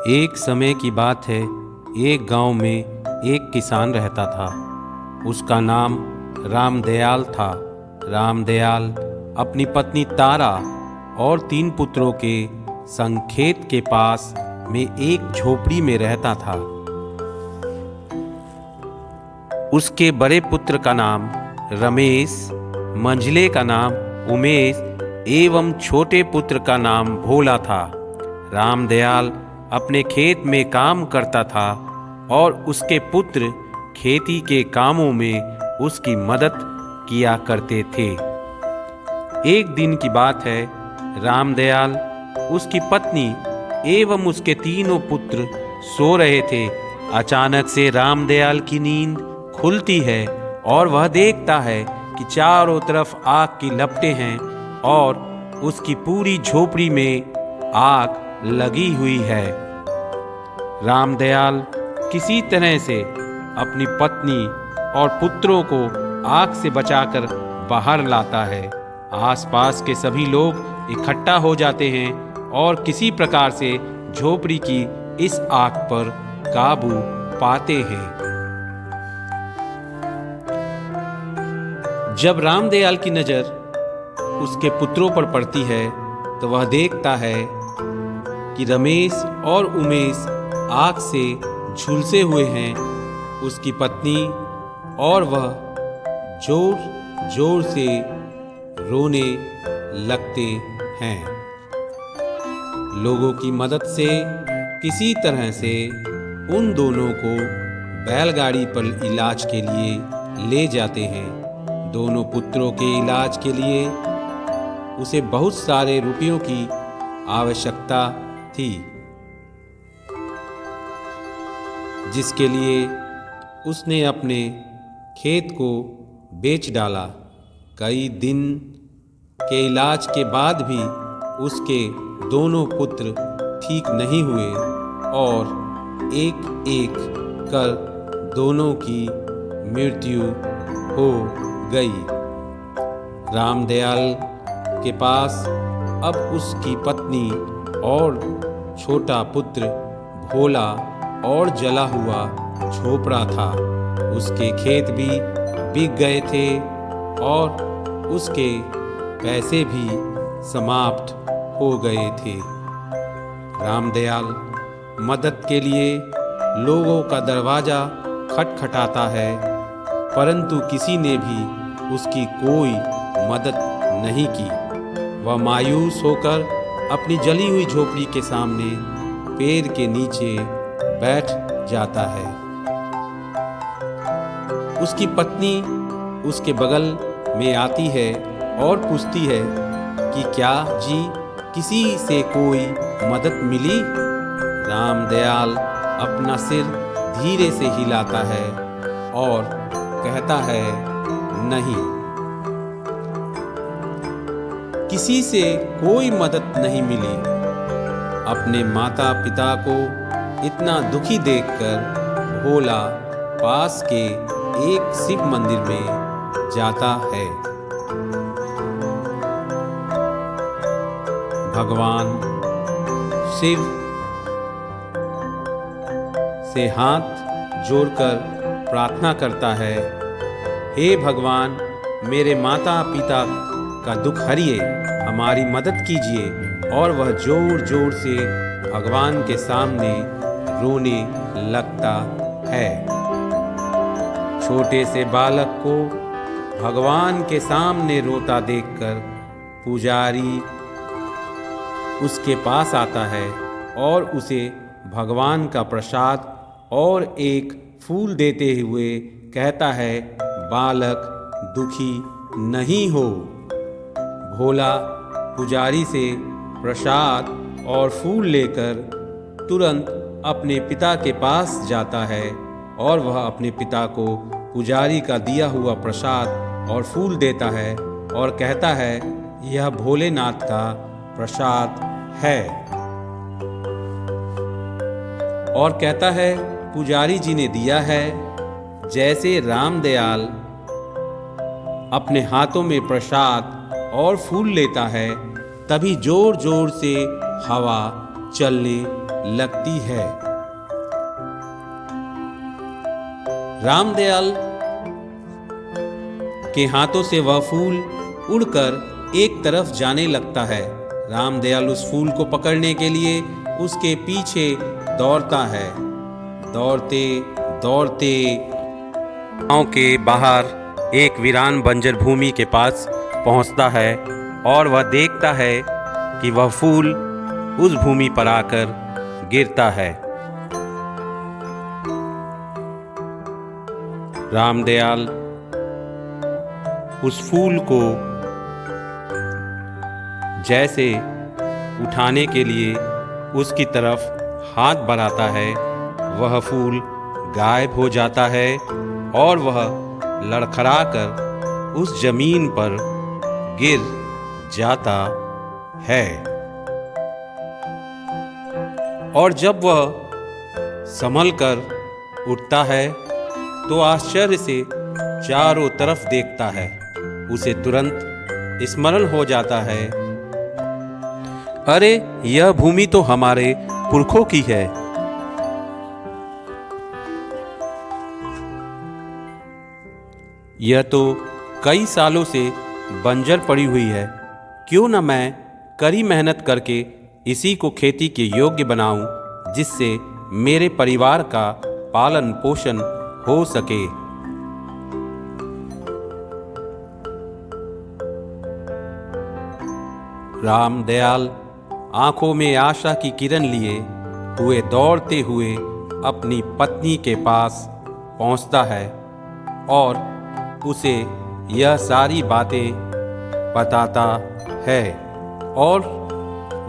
एक समय की बात है। एक गांव में एक किसान रहता था। उसका नाम रामदयाल था। रामदयाल अपनी पत्नी तारा और 3 पुत्रों के संग खेत के पास में एक झोपड़ी में रहता था। उसके बड़े पुत्र का नाम रमेश, मंझले का नाम उमेश एवं छोटे पुत्र का नाम भोला था। रामदयाल अपने खेत में काम करता था और उसके पुत्र खेती के कामों में उसकी मदद किया करते थे। एक दिन की बात है, रामदयाल, उसकी पत्नी एवं उसके तीनों पुत्र सो रहे थे। अचानक से रामदयाल की नींद खुलती है और वह देखता है कि चारों तरफ आग की लपटें हैं और उसकी पूरी झोपड़ी में आग लगी हुई है। रामदयाल किसी तरह से अपनी पत्नी और पुत्रों को आग से बचाकर बाहर लाता है। आसपास के सभी लोग इकट्ठा हो जाते हैं और किसी प्रकार से झोपड़ी की इस आग पर काबू पाते हैं। जब रामदयाल की नज़र उसके पुत्रों पर पड़ती है तो वह देखता है कि रमेश और उमेश आग से झुलसे हुए हैं। उसकी पत्नी और वह जोर जोर से रोने लगते हैं। लोगों की मदद से किसी तरह से उन दोनों को बैलगाड़ी पर इलाज के लिए ले जाते हैं। दोनों पुत्रों के इलाज के लिए उसे बहुत सारे रुपयों की आवश्यकता थी, जिसके लिए उसने अपने खेत को बेच डाला। कई दिन के इलाज के बाद भी उसके दोनों पुत्र ठीक नहीं हुए और एक एक कर दोनों की मृत्यु हो गई। रामदयाल के पास अब उसकी पत्नी और छोटा पुत्र भोला और जला हुआ झोपड़ा था। उसके खेत भी बिक गए थे और उसके पैसे भी समाप्त हो गए थे। रामदयाल मदद के लिए लोगों का दरवाज़ा खटखटाता है, परंतु किसी ने भी उसकी कोई मदद नहीं की। वह मायूस होकर अपनी जली हुई झोपड़ी के सामने पेड़ के नीचे बैठ जाता है। उसकी पत्नी उसके बगल में आती है और पूछती है कि क्या जी किसी से कोई मदद मिली? रामदयाल अपना सिर धीरे से हिलाता है और कहता है, नहीं, किसी से कोई मदद नहीं मिली। अपने माता पिता को इतना दुखी देखकर भोला पास के एक शिव मंदिर में जाता है। भगवान शिव से हाथ जोड़कर प्रार्थना करता है, हे भगवान, मेरे माता पिता का दुख हरिए, हमारी मदद कीजिए। और वह जोर जोर से भगवान के सामने रोने लगता है। छोटे से बालक को भगवान के सामने रोता देखकर पुजारी उसके पास आता है और उसे भगवान का प्रसाद और एक फूल देते हुए कहता है, बालक दुखी नहीं हो। भोला पुजारी से प्रसाद और फूल लेकर तुरंत अपने पिता के पास जाता है और वह अपने पिता को पुजारी का दिया हुआ प्रसाद और फूल देता है और कहता है, यह भोलेनाथ का प्रसाद है। और कहता है, पुजारी जी ने दिया है। जैसे रामदयाल अपने हाथों में प्रसाद और फूल लेता है, तभी जोर जोर से हवा चलने लगती है। रामदयाल के हाथों से वह फूल उड़कर एक तरफ जाने लगता है। रामदयाल उस फूल को पकड़ने के लिए उसके पीछे दौड़ता है। दौड़ते दौड़ते गांव के बाहर एक वीरान बंजर भूमि के पास पहुंचता है और वह देखता है कि वह फूल उस भूमि पर आकर गिरता है। रामदयाल उस फूल को जैसे उठाने के लिए उसकी तरफ हाथ बढ़ाता है, वह फूल गायब हो जाता है और वह लड़खड़ाकर उस जमीन पर गिर जाता है। और जब वह संभल कर उठता है तो आश्चर्य से चारों तरफ देखता है। उसे तुरंत स्मरण हो जाता है, अरे यह भूमि तो हमारे पुरखों की है। यह तो कई सालों से बंजर पड़ी हुई है, क्यों न मैं कड़ी मेहनत करके इसी को खेती के योग्य बनाऊं, जिससे मेरे परिवार का पालन पोषण हो सके। रामदयाल आंखों में आशा की किरण लिए हुए दौड़ते हुए अपनी पत्नी के पास पहुंचता है और उसे यह सारी बातें बताता है और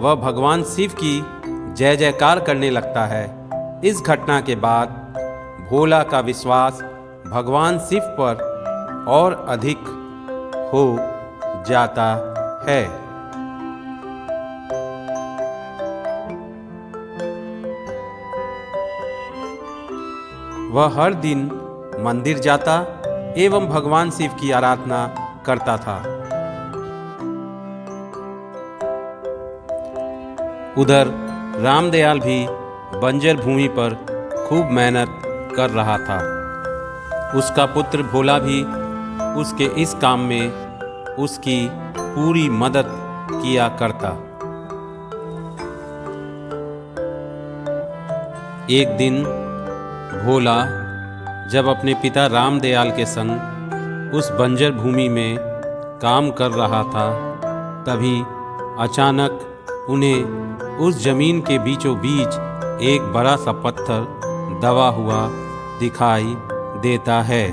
वह भगवान शिव की जय जयकार करने लगता है। इस घटना के बाद भोला का विश्वास भगवान शिव पर और अधिक हो जाता है। वह हर दिन मंदिर जाता एवं भगवान शिव की आराधना करता था। उधर रामदयाल भी बंजर भूमि पर खूब मेहनत कर रहा था। उसका पुत्र भोला भी उसके इस काम में उसकी पूरी मदद किया करता। एक दिन भोला जब अपने पिता रामदयाल के संग उस बंजर भूमि में काम कर रहा था, तभी अचानक उन्हें उस जमीन के बीचों बीच एक बड़ा सा पत्थर दबा हुआ दिखाई देता है।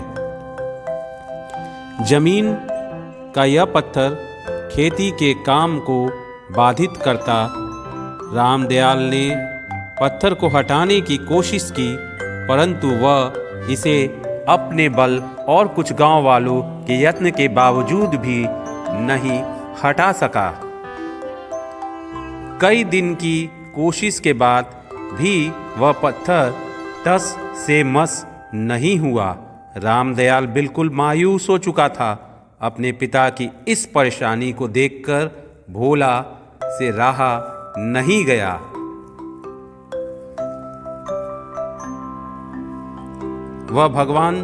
जमीन का यह पत्थर खेती के काम को बाधित करता। रामदयाल ने पत्थर को हटाने की कोशिश की, परंतु वह इसे अपने बल और कुछ गांव वालों के यत्न के बावजूद भी नहीं हटा सका। कई दिन की कोशिश के बाद भी वह पत्थर टस से मस नहीं हुआ। रामदयाल बिल्कुल मायूस हो चुका था। अपने पिता की इस परेशानी को देखकर भोला से रहा नहीं गया। वह भगवान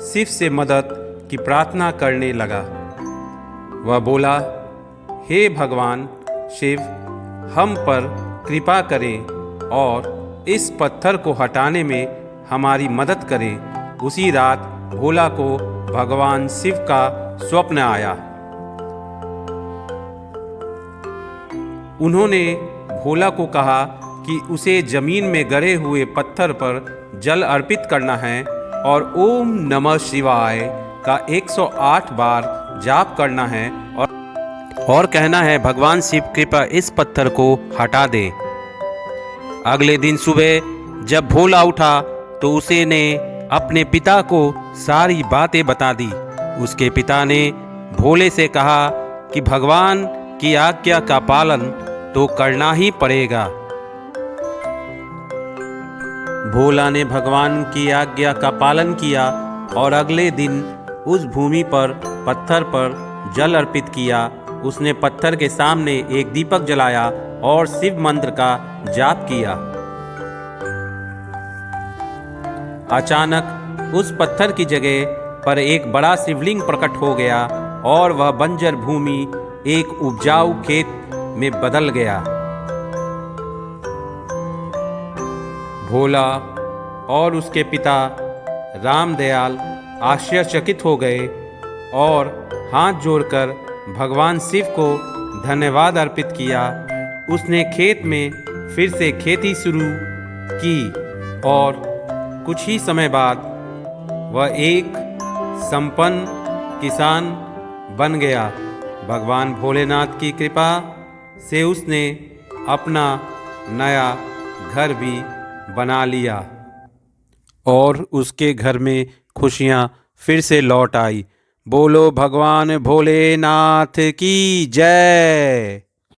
शिव से मदद की प्रार्थना करने लगा। वह बोला, हे भगवान शिव, हम पर कृपा करें और इस पत्थर को हटाने में हमारी मदद करें। उसी रात भोला को भगवान शिव का स्वप्न आया। उन्होंने भोला को कहा कि उसे जमीन में गड़े हुए पत्थर पर जल अर्पित करना है और ओम नमः शिवाय का 108 बार जाप करना है और कहना है भगवान शिव कृपा इस पत्थर को हटा दे। अगले दिन सुबह जब भोला उठा तो उसे ने अपने पिता को सारी बातें बता दी। उसके पिता ने भोले से कहा कि भगवान की आज्ञा का पालन तो करना ही पड़ेगा। भोला ने भगवान की आज्ञा का पालन किया और अगले दिन उस भूमि पर पत्थर पर जल अर्पित किया। उसने पत्थर के सामने एक दीपक जलाया और शिव मंत्र का जाप किया। अचानक उस पत्थर की जगह पर एक बड़ा शिवलिंग प्रकट हो गया और वह बंजर भूमि एक उपजाऊ खेत में बदल गया। भोला और उसके पिता रामदयाल आश्चर्यचकित हो गए और हाथ जोड़कर भगवान शिव को धन्यवाद अर्पित किया। उसने खेत में फिर से खेती शुरू की और कुछ ही समय बाद वह एक संपन्न किसान बन गया। भगवान भोलेनाथ की कृपा से उसने अपना नया घर भी बना लिया और उसके घर में खुशियां फिर से लौट आई। बोलो भगवान भोलेनाथ की जय।